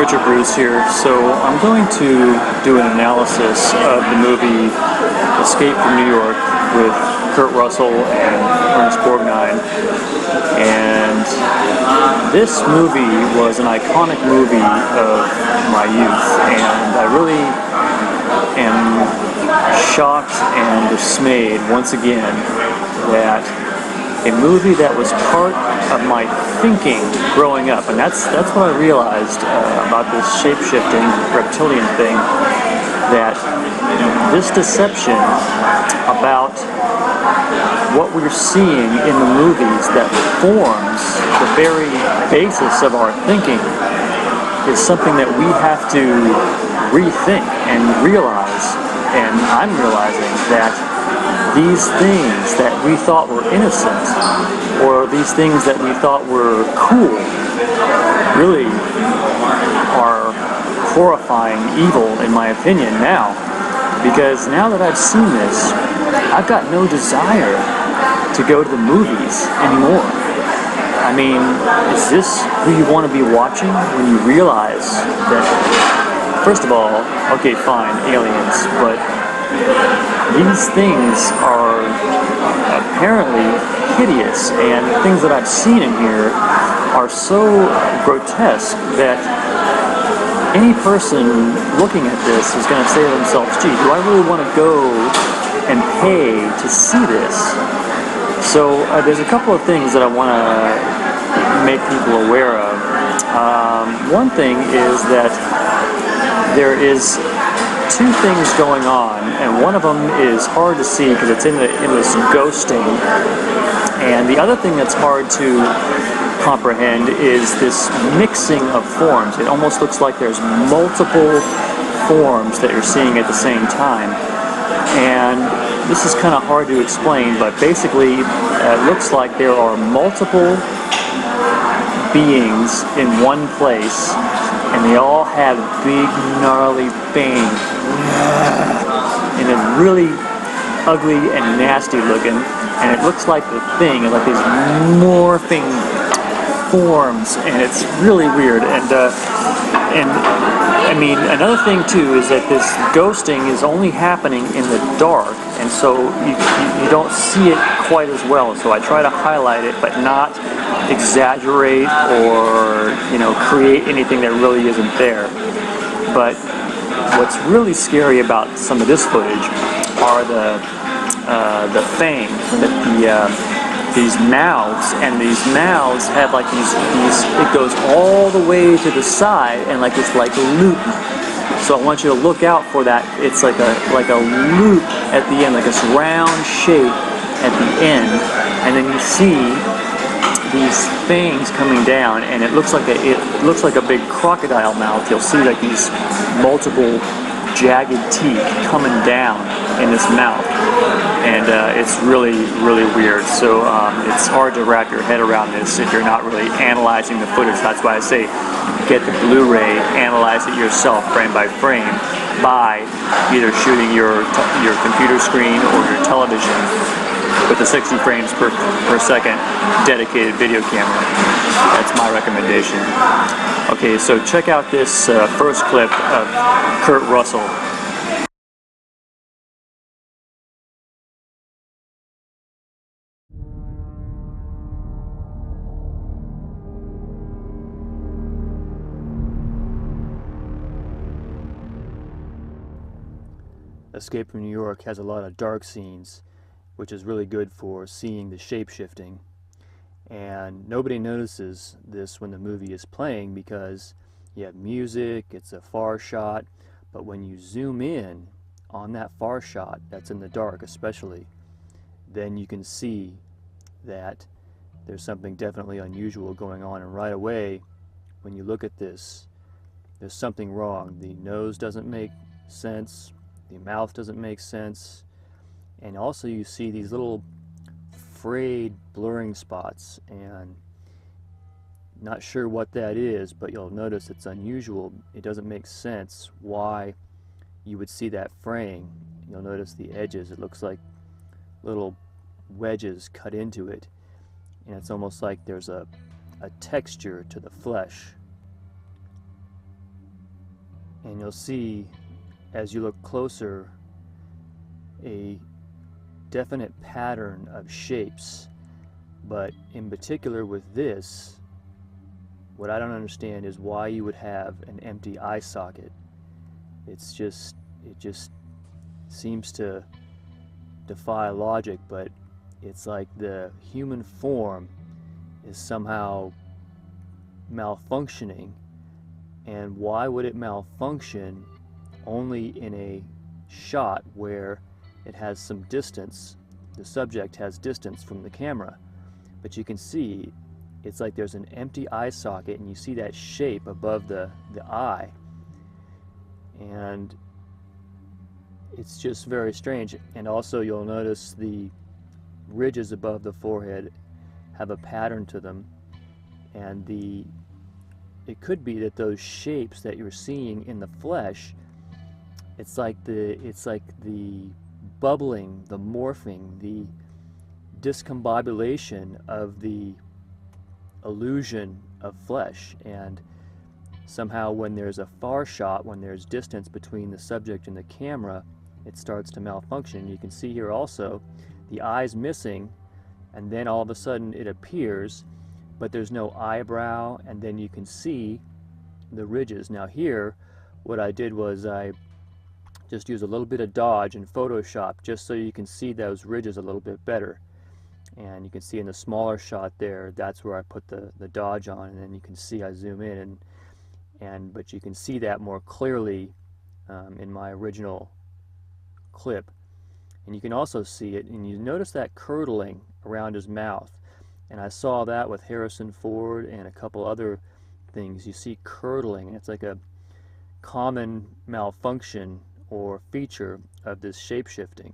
Richard Bruce here. So I'm going to do an analysis of the movie Escape from New York with Kurt Russell and Ernest Borgnine. And this movie was an iconic movie of my youth, and I really am shocked and dismayed once again that a movie that was part of my thinking growing up, and that's what I realized about this shape-shifting reptilian thing, that this deception about what we're seeing in the movies that forms the very basis of our thinking is something that we have to rethink and realize. And I'm realizing that these things that we thought were innocent, or these things that we thought were cool, really are horrifying evil, in my opinion, now. Because now that I've seen this, I've got no desire to go to the movies anymore. I mean, is this who you want to be watching when you realize that, first of all, okay, fine, aliens, but these things are apparently hideous, and things that I've seen in here are so grotesque that any person looking at this is going to say to themselves, gee, do I really want to go and pay to see this? So there's a couple of things that I want to make people aware of. One thing is that there is two things going on, and one of them is hard to see because it's in this ghosting, and the other thing that's hard to comprehend is this mixing of forms. It almost looks like there's multiple forms that you're seeing at the same time, and this is kind of hard to explain, but basically it looks like there are multiple beings in one place, and they all have big gnarly fangs, and it's really ugly and nasty looking, and it looks like the thing is like these morphing forms, and it's really weird. And I mean, another thing too is that this ghosting is only happening in the dark, and so you don't see it quite as well. So I try to highlight it, but not exaggerate or create anything that really isn't there. But what's really scary about some of this footage are the fangs, these mouths, and these mouths have like these it goes all the way to the side, and like it's like a loop. So I want you to look out for that. It's like a loop at the end, like this round shape at the end, and then you see these fangs coming down, and it looks like a big crocodile mouth. You'll see like these multiple jagged teeth coming down in this mouth, and it's really weird. So it's hard to wrap your head around this if you're not really analyzing the footage. That's why I say get the Blu-ray, analyze it yourself frame by frame by either shooting your computer screen or your television with a 60 frames per second dedicated video camera. That's my recommendation. Okay, so check out this first clip of Kurt Russell. Escape from New York has a lot of dark scenes, which is really good for seeing the shape-shifting. And nobody notices this when the movie is playing because you have music, it's a far shot, but when you zoom in on that far shot that's in the dark especially, then you can see that there's something definitely unusual going on, and right away when you look at this, there's something wrong. The nose doesn't make sense, the mouth doesn't make sense, and also you see these little frayed blurring spots, and not sure what that is, but you'll notice it's unusual. It doesn't make sense why you would see that fraying. You'll notice the edges, it looks like little wedges cut into it, and it's almost like there's a texture to the flesh. And you'll see, as you look closer, a definite pattern of shapes. But in particular with this, what I don't understand is why you would have an empty eye socket. It just seems to defy logic, but it's like the human form is somehow malfunctioning. And why would it malfunction only in a shot where it has some distance? The subject has distance from the camera, but you can see it's like there's an empty eye socket, and you see that shape above the eye, and it's just very strange. And also you'll notice the ridges above the forehead have a pattern to them, and it could be that those shapes that you're seeing in the flesh, it's like the bubbling, the morphing, the discombobulation of the illusion of flesh. And somehow when there's a far shot, when there's distance between the subject and the camera, it starts to malfunction. You can see here also the eye's missing, and then all of a sudden it appears, but there's no eyebrow, and then you can see the ridges. Now here, what I did was I just used a little bit of dodge in Photoshop just so you can see those ridges a little bit better. And you can see in the smaller shot there, that's where I put the dodge on, and then you can see I zoom in, but you can see that more clearly in my original clip. And you can also see it, and you notice that curdling around his mouth. And I saw that with Harrison Ford and a couple other things. You see curdling, and it's like a common malfunction or feature of this shape-shifting.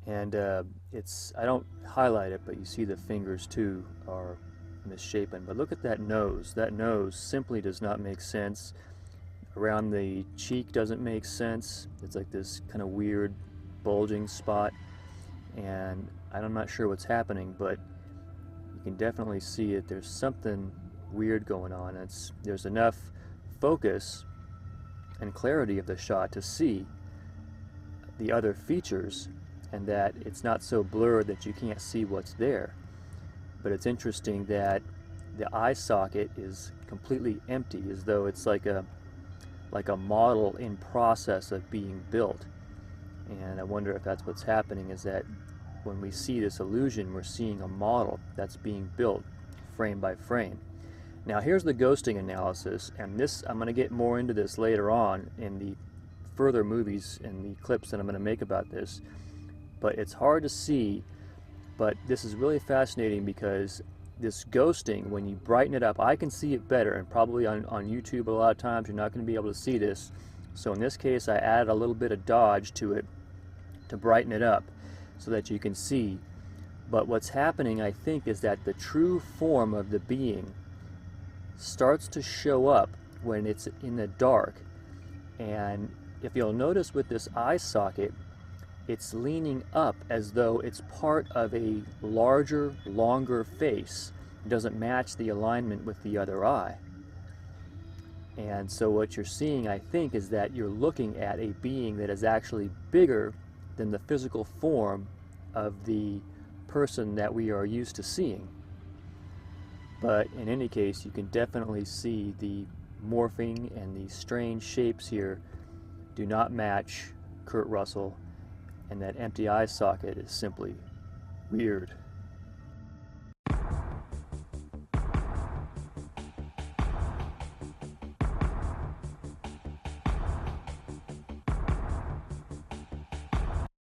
And I don't highlight it, but you see the fingers too are misshapen. But look at that nose. That nose simply does not make sense. Around the cheek doesn't make sense. It's like this kind of weird bulging spot, and I'm not sure what's happening, but you can definitely see it. There's something weird going on. There's enough focus and clarity of the shot to see the other features, and that it's not so blurred that you can't see what's there. But it's interesting that the eye socket is completely empty, as though it's like a model in process of being built. And I wonder if that's what's happening, is that when we see this illusion, we're seeing a model that's being built frame by frame. Now here's the ghosting analysis, and this, I'm going to get more into this later on in the further movies and the clips that I'm going to make about this, but it's hard to see. But this is really fascinating because this ghosting, when you brighten it up, I can see it better, and probably on YouTube a lot of times you're not going to be able to see this. So in this case I added a little bit of dodge to it to brighten it up so that you can see. But what's happening, I think, is that the true form of the being starts to show up when it's in the dark. And if you'll notice with this eye socket, it's leaning up as though it's part of a larger, longer face. It doesn't match the alignment with the other eye. And so what you're seeing, I think, is that you're looking at a being that is actually bigger than the physical form of the person that we are used to seeing. But in any case, you can definitely see the morphing, and the strange shapes here do not match Kurt Russell, and that empty eye socket is simply weird.